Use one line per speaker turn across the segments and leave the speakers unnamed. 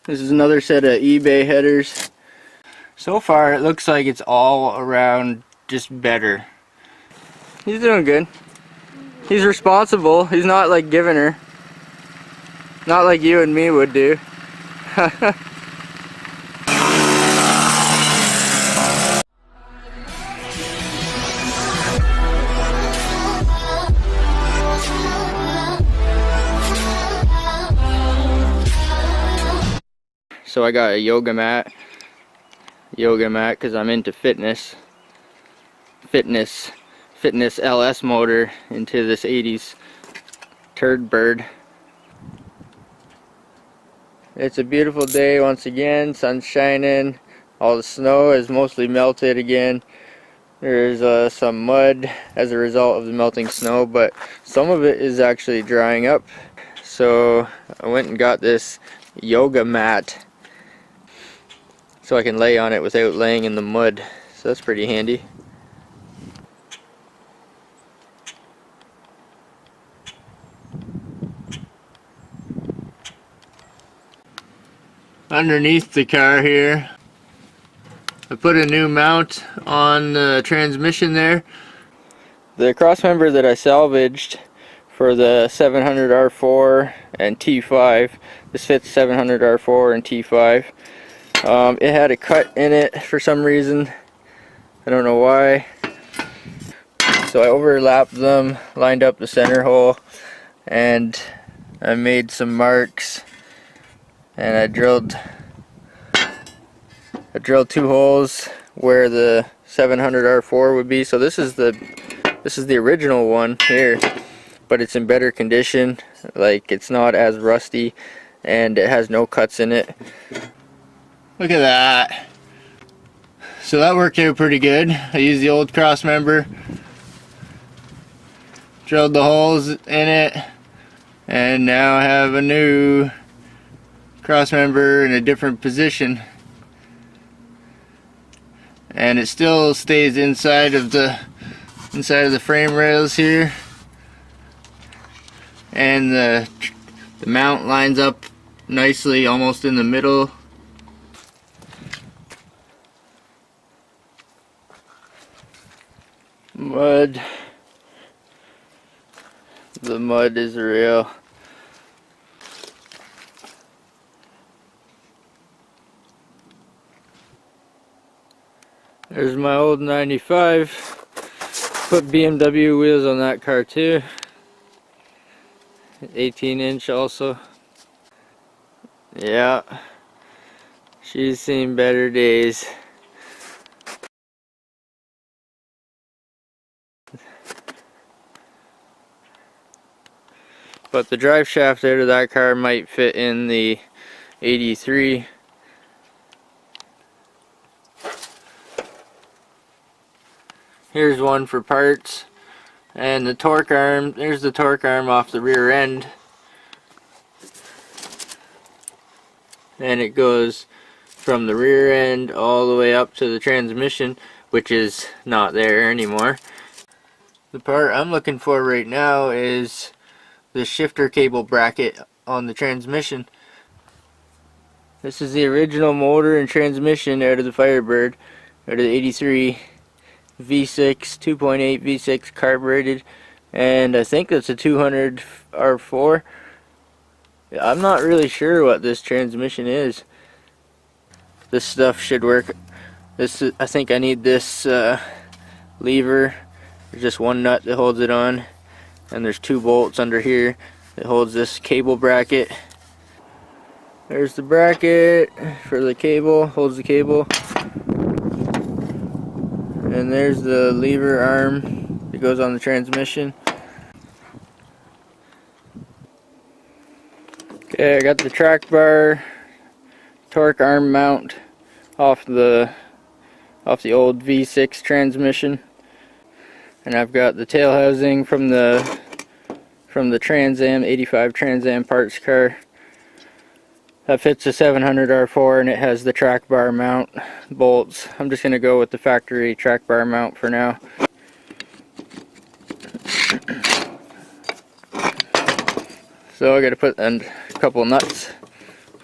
This is another set of eBay headers. So far it looks like it's all around just better. He's doing good. He's responsible. He's not like giving her. Not like you and me would do. So I got a yoga mat because I'm into fitness LS motor into this 80s turd bird. It's a beautiful day once again, sun's shining, all the snow is mostly melted again. There's some mud as a result of the melting snow, but some of it is actually drying up. So I went and got this yoga mat so I can lay on it without laying in the mud. So that's pretty handy. Underneath the car here, I put a new mount on the transmission there. The crossmember that I salvaged for the 700R4 and T5, this fits 700R4 and T5. It had a cut in it for some reason. I don't know why. So I overlapped them, lined up the center hole, and I made some marks. And I drilled 2 holes where the 700R4 would be. So this is the original one here, but it's in better condition. Like, it's not as rusty, and it has no cuts in it. Look at that. So that worked out pretty good. I used the old cross member, drilled the holes in it, and now I have a new cross member in a different position. And it still stays inside of the frame rails here. And the mount lines up nicely almost in the middle. Mud. The mud is real. There's my old 95. Put BMW wheels on that car too. 18-inch also. Yeah. She's seen better days. But the drive shaft out of that car might fit in the 83. Here's one for parts. And the torque arm, there's the torque arm off the rear end. And it goes from the rear end all the way up to the transmission, which is not there anymore. The part I'm looking for right now is the shifter cable bracket on the transmission. This is the original motor and transmission out of the Firebird, out of the 83 V6, 2.8 V6 carbureted, and I think that's a 200 R4. I'm not really sure what this transmission is. This stuff should work. I think I need this lever. There's just one nut that holds it on, and there's 2 bolts under here that holds this cable bracket. There's the bracket for the cable, holds the cable. And there's the lever arm that goes on the transmission. Okay, I got the track bar, torque arm mount off the old V6 transmission. And I've got the tail housing from the Trans Am 85 Trans Am parts car. That fits a 700 R4 and it has the track bar mount bolts. I'm just going to go with the factory track bar mount for now. So I got to put a couple nuts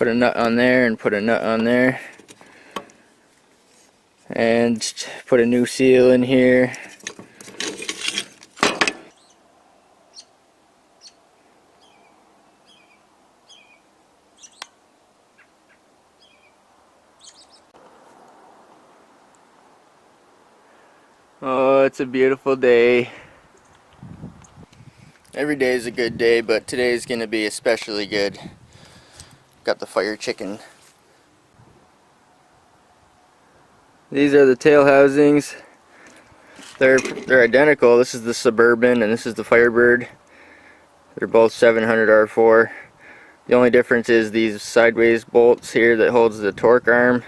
Put a nut on there and put a nut on there. And put a new seal in here. Oh, it's a beautiful day. Every day is a good day, but today's gonna be especially good. Got the fire chicken. These are the tail housings. They're identical. This is the Suburban and this is the Firebird. They're both 700 R4. The only difference is these sideways bolts here that holds the torque arm,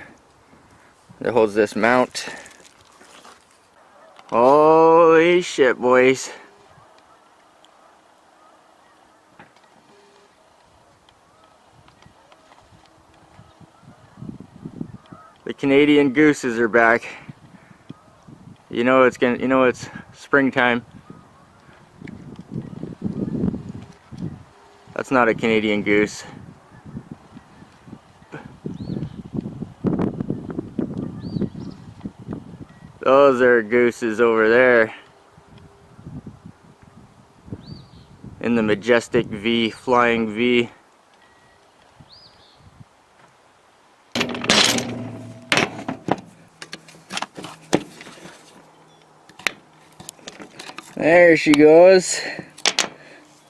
that holds this mount. Holy shit, boys. The Canadian gooses are back. You know it's springtime. That's not a Canadian goose. Those are gooses over there. In the majestic V, flying V. There she goes.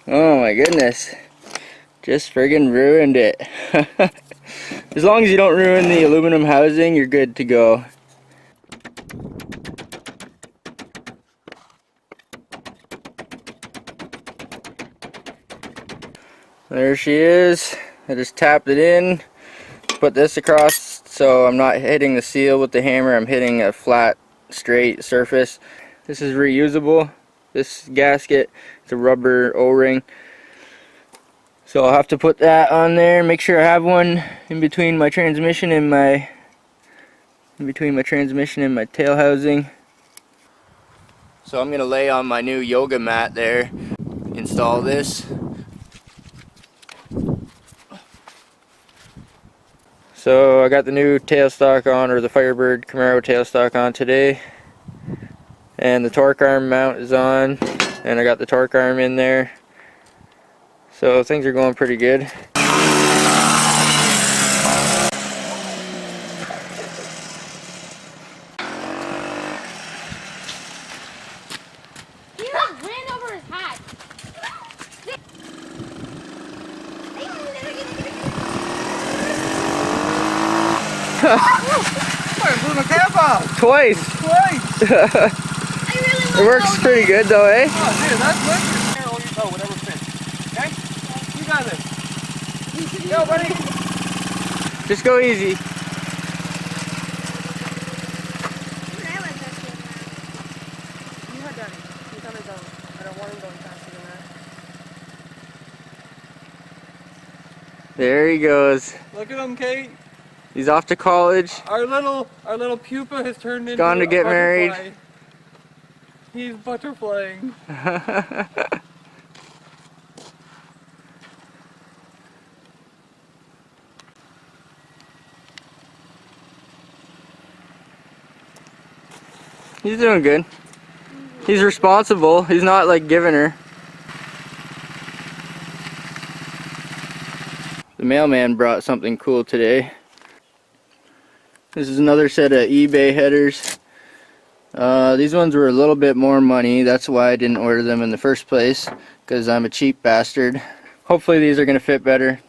Oh my goodness. Just friggin' ruined it. As long as you don't ruin the aluminum housing, you're good to go. There she is. I just tapped it in. Put this across so I'm not hitting the seal with the hammer. I'm hitting a flat, straight surface. This is reusable. This gasket, it's a rubber O-ring. So I'll have to put that on there. Make sure I have one in between my transmission and my tail housing. So I'm gonna lay on my new yoga mat there. Install this. So I got the new tailstock on, or the Firebird Camaro tailstock on today. And the torque arm mount is on, and I got the torque arm in there. So things are going pretty good.
He like ran over his hat.
I blew my cap off.
Twice!
I really
It works pretty good though, eh?
Oh, dude, that's wicked. Here, hold your toe, whatever fits. Okay? You got this. Go, buddy.
Just go easy. There he goes.
Look at him, Kate.
He's off to college.
Our little pupa has turned into
Gone to get married.
butterfly. He's butterflying.
He's doing good. He's responsible. He's not like giving her. The mailman brought something cool today. This is another set of eBay headers. These ones were a little bit more money. That's why I didn't order them in the first place, because I'm a cheap bastard. Hopefully these are going to fit better.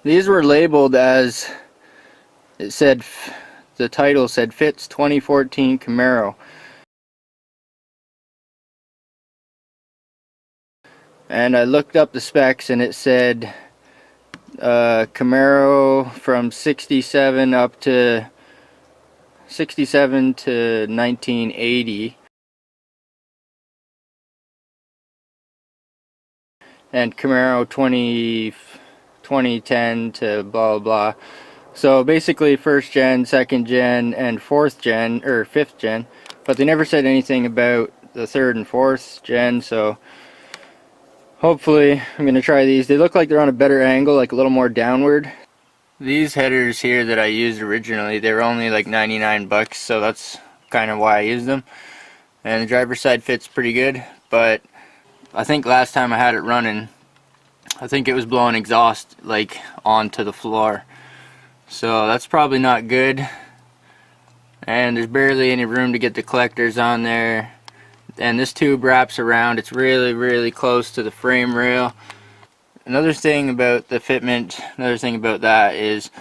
These were labeled as, it said, the title said fits 2014 Camaro. And I looked up the specs and it said Camaro from 67 up to 67 to 1980, and Camaro 2010 to blah blah blah. So basically first gen, second gen, and fourth gen, or fifth gen, but they never said anything about the third and fourth gen. So hopefully I'm going to try these. They look like they're on a better angle, like a little more downward. These headers here that I used originally, they were only like 99 bucks, so that's kind of why I used them. And the driver's side fits pretty good, but I think last time I had it running, I think it was blowing exhaust like onto the floor. So that's probably not good. And there's barely any room to get the collectors on there. And this tube wraps around, it's really close to the frame rail. Another thing about the fitment, another thing about that is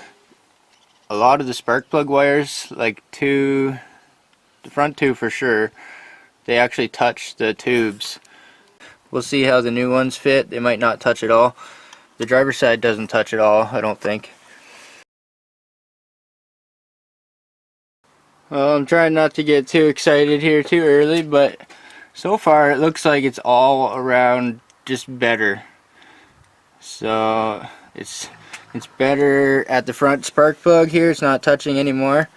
a lot of the spark plug wires, like the front two for sure, they actually touch the tubes. We'll see how the new ones fit. They might not touch at all. The driver's side doesn't touch at all, I don't think. Well, I'm trying not to get too excited here too early, but so far it looks like it's all around just better. So it's better at the front spark plug here, it's not touching anymore.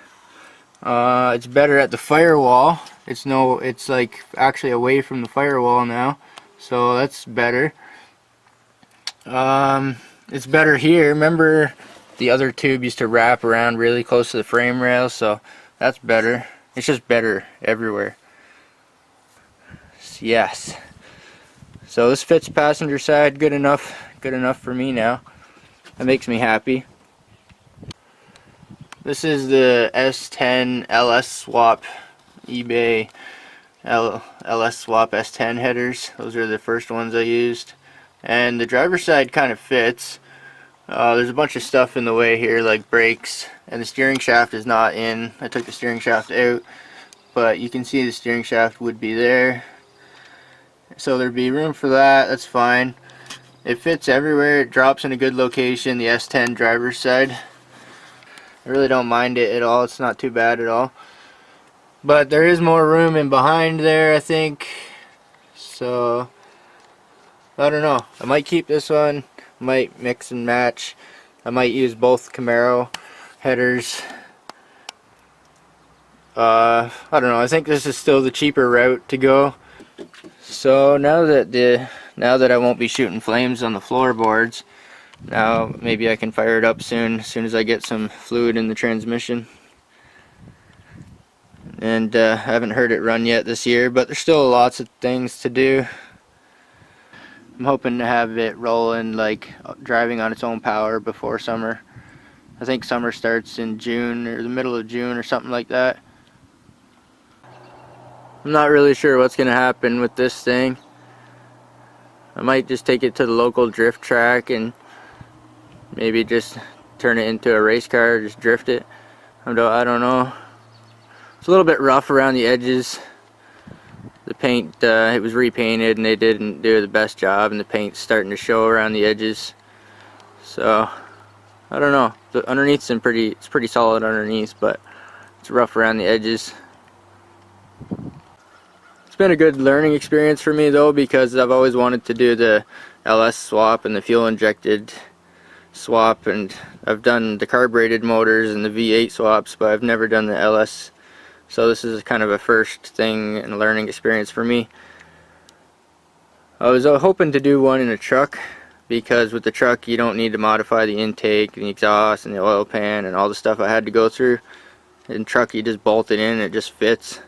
It's better at the firewall. It's like actually away from the firewall now, so that's better. It's better here. Remember the other tube used to wrap around really close to the frame rail, so that's better. It's just better everywhere. Yes. So this fits passenger side good enough for me now. That makes me happy. This is the S10 LS Swap eBay LS Swap S10 headers. Those are the first ones I used. And the driver's side kind of fits. There's a bunch of stuff in the way here, like brakes, and the steering shaft is not in. I took the steering shaft out, but you can see the steering shaft would be there. So there'd be room for that, that's fine. It fits everywhere, it drops in a good location, the S10 driver's side. I really don't mind it at all, it's not too bad at all. But there is more room in behind there, I think. So, I don't know. I might keep this one, I might mix and match. I might use both Camaro headers. I don't know, I think this is still the cheaper route to go. So now that I won't be shooting flames on the floorboards, now maybe I can fire it up soon as I get some fluid in the transmission. And I haven't heard it run yet this year, but there's still lots of things to do. I'm hoping to have it rolling, like driving on its own power before summer. I think summer starts in June or the middle of June or something like that. I'm not really sure what's going to happen with this thing. I might just take it to the local drift track and maybe just turn it into a race car, just drift it. I don't know. It's a little bit rough around the edges. The paint, it was repainted and they didn't do the best job, and the paint's starting to show around the edges. So, I don't know. The underneath's it's pretty solid underneath, but it's rough around the edges. It's been a good learning experience for me though, because I've always wanted to do the LS swap and the fuel injected swap, and I've done the carbureted motors and the V8 swaps, but I've never done the LS. So this is kind of a first thing and a learning experience for me. I was hoping to do one in a truck, because with the truck you don't need to modify the intake, the exhaust, and the oil pan and all the stuff I had to go through. In truck you just bolt it in and it just fits.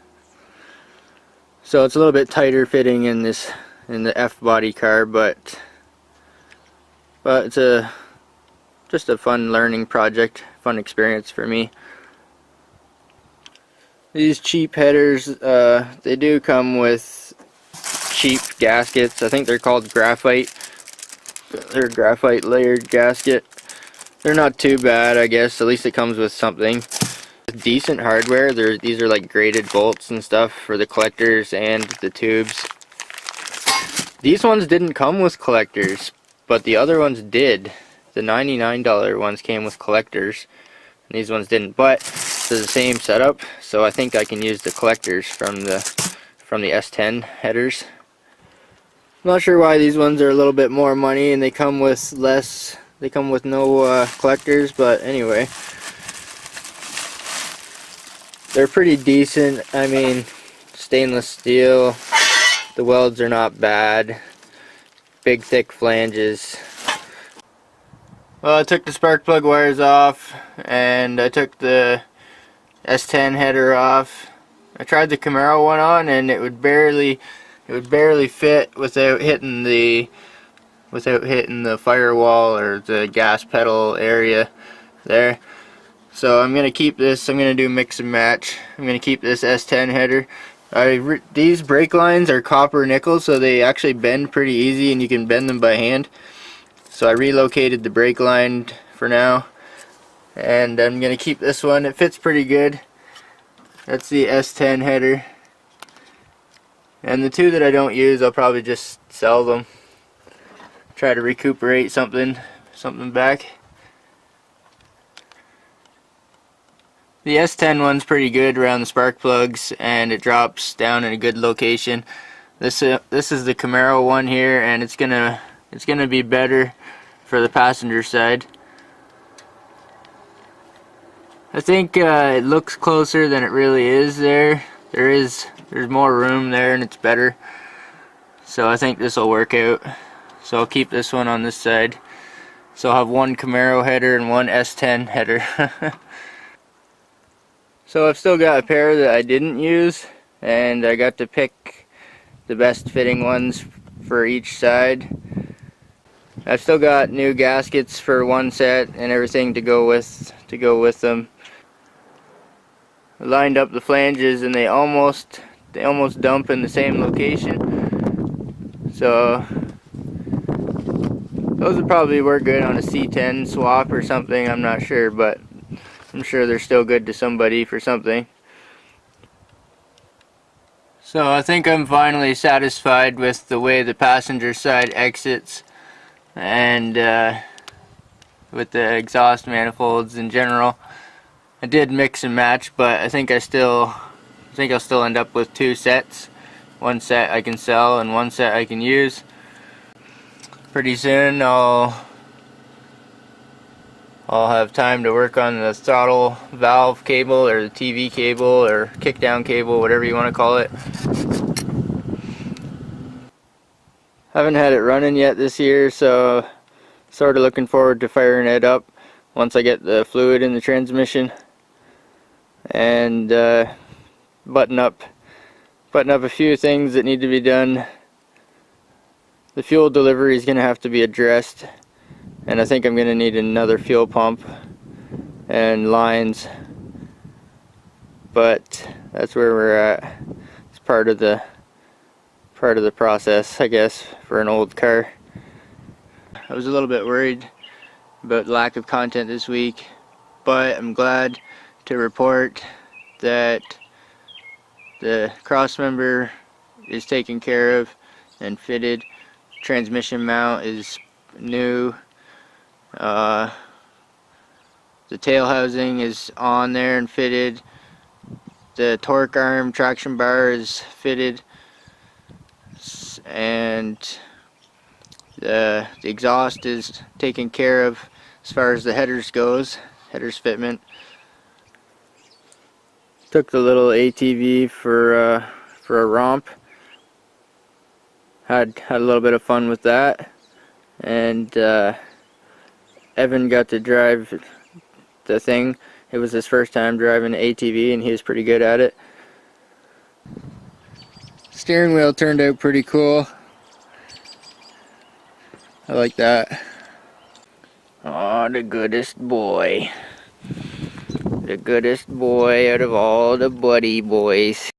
So it's a little bit tighter fitting in the F-body car, but it's just a fun learning project, fun experience for me. These cheap headers, they do come with cheap gaskets. I think they're called graphite. They're graphite layered gasket. They're not too bad, I guess. At least it comes with something. Decent hardware. These are like graded bolts and stuff for the collectors and the tubes. These ones didn't come with collectors, but the other ones did. The $99 ones came with collectors, and these ones didn't. But it's the same setup, so I think I can use the collectors from the S10 headers. I'm not sure why these ones are a little bit more money and they come with less. They come with no collectors, but anyway. They're pretty decent. I mean, stainless steel. The welds are not bad. Big thick flanges. Well, I took the spark plug wires off, and I took the S10 header off. I tried the Camaro one on, and it would barely fit without hitting the firewall or the gas pedal area there. So I'm gonna keep this. I'm gonna do mix and match. I'm gonna keep this S10 header. These brake lines are copper nickel, so they actually bend pretty easy, and you can bend them by hand. So I relocated the brake line for now, and I'm gonna keep this one. It fits pretty good. That's the S10 header, and the two that I don't use, I'll probably just sell them. Try to recuperate something back. The S10 one's pretty good around the spark plugs, and it drops down in a good location. This is the Camaro one here, and it's gonna be better for the passenger side. I think it looks closer than it really is there. There's more room there, and it's better. So I think this will work out. So I'll keep this one on this side. So I'll have one Camaro header and one S10 header. So I've still got a pair that I didn't use, and I got to pick the best fitting ones for each side. I've still got new gaskets for one set and everything to go with them. I lined up the flanges, and they almost dump in the same location. So those would probably work good on a C10 swap or something. I'm not sure, but I'm sure they're still good to somebody for something. So I think I'm finally satisfied with the way the passenger side exits, and with the exhaust manifolds in general. I did mix and match, but I think I'll still end up with two sets. One set I can sell and one set I can use. Pretty soon I'll have time to work on the throttle valve cable, or the TV cable, or kickdown cable, whatever you want to call it. Haven't had it running yet this year, so sort of looking forward to firing it up once I get the fluid in the transmission, and button up a few things that need to be done. The fuel delivery is going to have to be addressed, and I think I'm going to need another fuel pump and lines, but that's where we're at. It's part of the process, I guess, for an old car. I was a little bit worried about lack of content this week, but I'm glad to report that the crossmember is taken care of and fitted. Transmission mount is new. The tail housing is on there and fitted. The torque arm traction bar is fitted, and the exhaust is taken care of as far as the headers goes. Headers fitment. Took the little ATV for a romp. Had a little bit of fun with that, and Evan got to drive the thing. It was his first time driving an ATV, and he was pretty good at it. Steering wheel turned out pretty cool. I like that. Oh, the goodest boy. The goodest boy out of all the buddy boys.